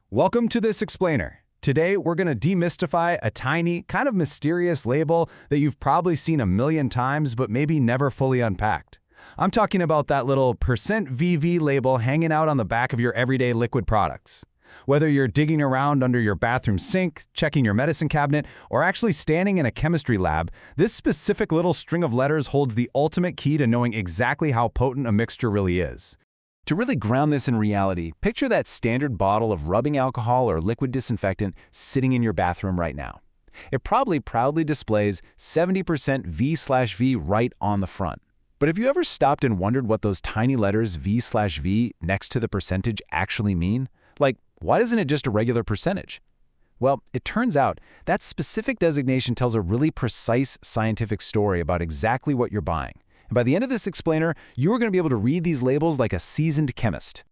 Welcome to This Explainer. Today, we're going to demystify a tiny, kind of mysterious label that you've probably seen a million times but maybe never fully unpacked. I'm talking about that little %VV label hanging out on the back of your everyday liquid products. Whether you're digging around under your bathroom sink, checking your medicine cabinet, or actually standing in a chemistry lab, this specific little string of letters holds the ultimate key to knowing exactly how potent a mixture really is. To really ground this in reality, picture that standard bottle of rubbing alcohol or liquid disinfectant sitting in your bathroom right now. It probably proudly displays 70% V/V right on the front. But have you ever stopped and wondered what those tiny letters V/V next to the percentage actually mean? Like, why isn't it just a regular percentage? Well, it turns out that specific designation tells a really precise scientific story about exactly what you're buying. And by the end of this explainer, you are going to be able to read these labels like a seasoned chemist.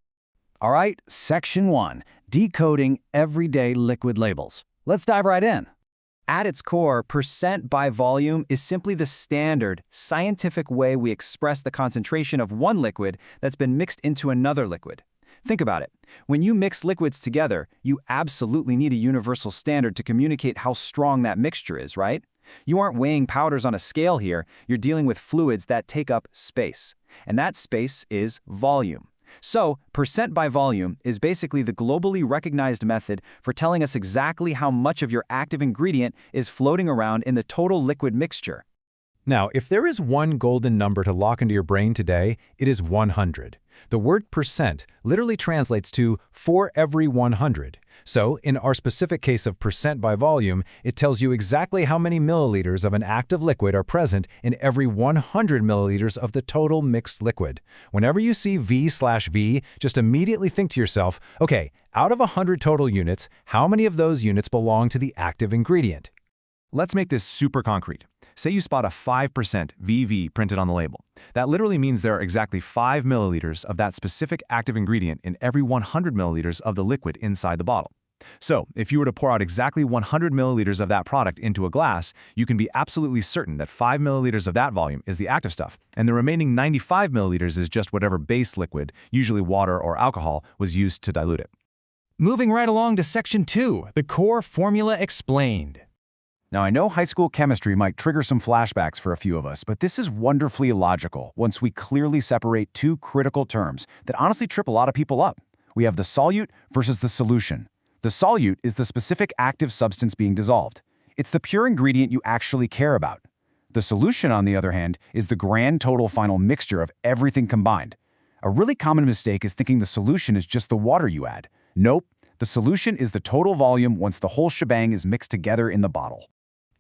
All right, Section 1, Decoding Everyday Liquid Labels. Let's dive right in. At its core, percent by volume is simply the standard, scientific way we express the concentration of one liquid that's been mixed into another liquid. Think about it. When you mix liquids together, you absolutely need a universal standard to communicate how strong that mixture is, right? You aren't weighing powders on a scale here, you're dealing with fluids that take up space. And that space is volume. So, percent by volume is basically the globally recognized method for telling us exactly how much of your active ingredient is floating around in the total liquid mixture. Now, if there is one golden number to lock into your brain today, it is 100. The word percent literally translates to for every 100. So, in our specific case of percent by volume, it tells you exactly how many milliliters of an active liquid are present in every 100 milliliters of the total mixed liquid. Whenever you see V/V, just immediately think to yourself, okay, out of 100 total units, how many of those units belong to the active ingredient? Let's make this super concrete. Say you spot a 5% VV printed on the label. That literally means there are exactly 5 milliliters of that specific active ingredient in every 100 milliliters of the liquid inside the bottle. So, if you were to pour out exactly 100 milliliters of that product into a glass, you can be absolutely certain that 5 milliliters of that volume is the active stuff, and the remaining 95 milliliters is just whatever base liquid, usually water or alcohol, was used to dilute it. Moving right along to Section 2, the core formula explained. Now, I know high school chemistry might trigger some flashbacks for a few of us, but this is wonderfully logical once we clearly separate two critical terms that honestly trip a lot of people up. We have the solute versus the solution. The solute is the specific active substance being dissolved. It's the pure ingredient you actually care about. The solution, on the other hand, is the grand total final mixture of everything combined. A really common mistake is thinking the solution is just the water you add. Nope, the solution is the total volume once the whole shebang is mixed together in the bottle.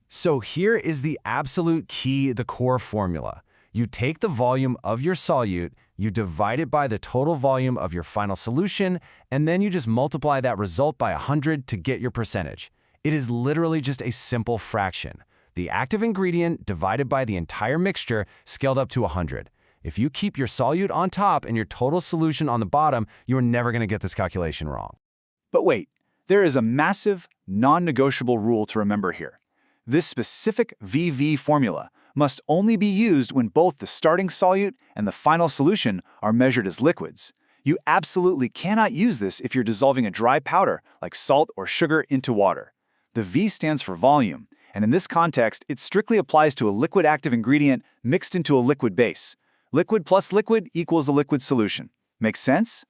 So here is the absolute key, the core formula. You take the volume of your solute, you divide it by the total volume of your final solution, and then you just multiply that result by 100 to get your percentage. It is literally just a simple fraction. The active ingredient divided by the entire mixture scaled up to 100. If you keep your solute on top and your total solution on the bottom, you're never going to get this calculation wrong. But wait, there is a massive, non-negotiable rule to remember here. This specific VV formula must only be used when both the starting solute and the final solution are measured as liquids. You absolutely cannot use this if you're dissolving a dry powder like salt or sugar into water. The V stands for volume, and in this context, it strictly applies to a liquid active ingredient mixed into a liquid base. Liquid plus liquid equals a liquid solution. Make sense?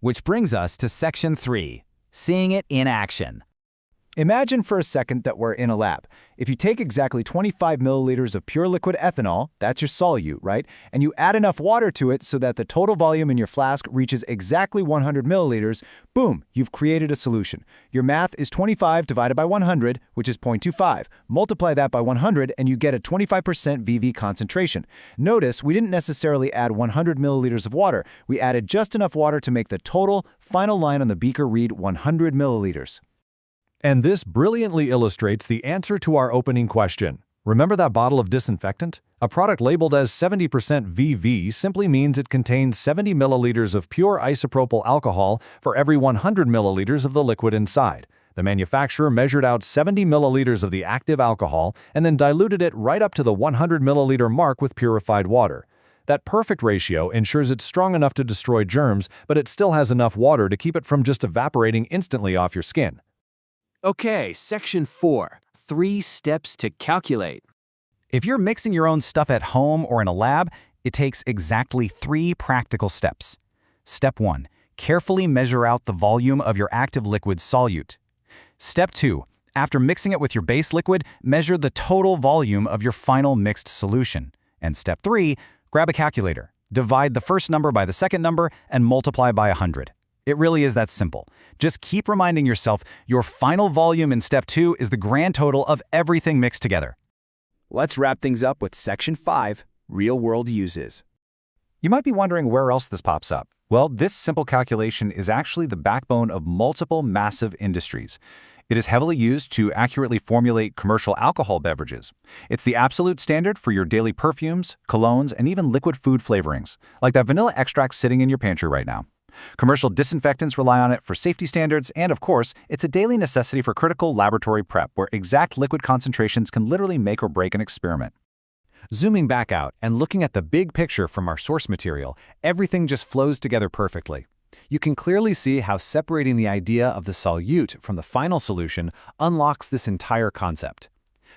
Which brings us to Section 3, Seeing it in action. Imagine for a second that we're in a lab. If you take exactly 25 milliliters of pure liquid ethanol, that's your solute, right? And you add enough water to it so that the total volume in your flask reaches exactly 100 milliliters, boom, you've created a solution. Your math is 25 divided by 100, which is 0.25. Multiply that by 100 and you get a 25% VV concentration. Notice we didn't necessarily add 100 milliliters of water. We added just enough water to make the total final line on the beaker read 100 milliliters. And this brilliantly illustrates the answer to our opening question. Remember that bottle of disinfectant? A product labeled as 70% VV simply means it contains 70 milliliters of pure isopropyl alcohol for every 100 milliliters of the liquid inside. The manufacturer measured out 70 milliliters of the active alcohol and then diluted it right up to the 100 milliliter mark with purified water. That perfect ratio ensures it's strong enough to destroy germs, but it still has enough water to keep it from just evaporating instantly off your skin. Okay, Section 4. 3 steps to calculate. If you're mixing your own stuff at home or in a lab, it takes exactly 3 practical steps. Step 1. Carefully measure out the volume of your active liquid solute. Step 2. After mixing it with your base liquid, measure the total volume of your final mixed solution. And step 3. Grab a calculator. Divide the first number by the second number and multiply by 100. It really is that simple. Just keep reminding yourself your final volume in step 2 is the grand total of everything mixed together. Let's wrap things up with Section 5, Real-World Uses. You might be wondering where else this pops up. Well, this simple calculation is actually the backbone of multiple massive industries. It is heavily used to accurately formulate commercial alcohol beverages. It's the absolute standard for your daily perfumes, colognes, and even liquid food flavorings, like that vanilla extract sitting in your pantry right now. Commercial disinfectants rely on it for safety standards, and of course, it's a daily necessity for critical laboratory prep where exact liquid concentrations can literally make or break an experiment. Zooming back out and looking at the big picture from our source material, everything just flows together perfectly. You can clearly see how separating the idea of the solute from the final solution unlocks this entire concept.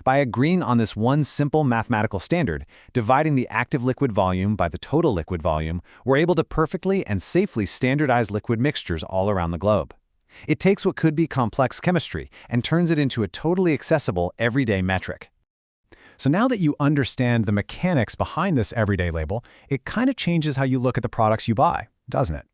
By agreeing on this one simple mathematical standard, dividing the active liquid volume by the total liquid volume, we're able to perfectly and safely standardize liquid mixtures all around the globe. It takes what could be complex chemistry and turns it into a totally accessible everyday metric. So now that you understand the mechanics behind this everyday label, it kind of changes how you look at the products you buy, doesn't it?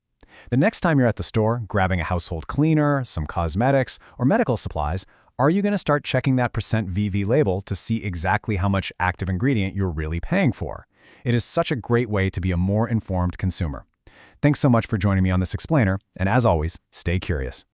The next time you're at the store, grabbing a household cleaner, some cosmetics, or medical supplies, are you going to start checking that %VV label to see exactly how much active ingredient you're really paying for? It is such a great way to be a more informed consumer. Thanks so much for joining me on this explainer, and as always, stay curious.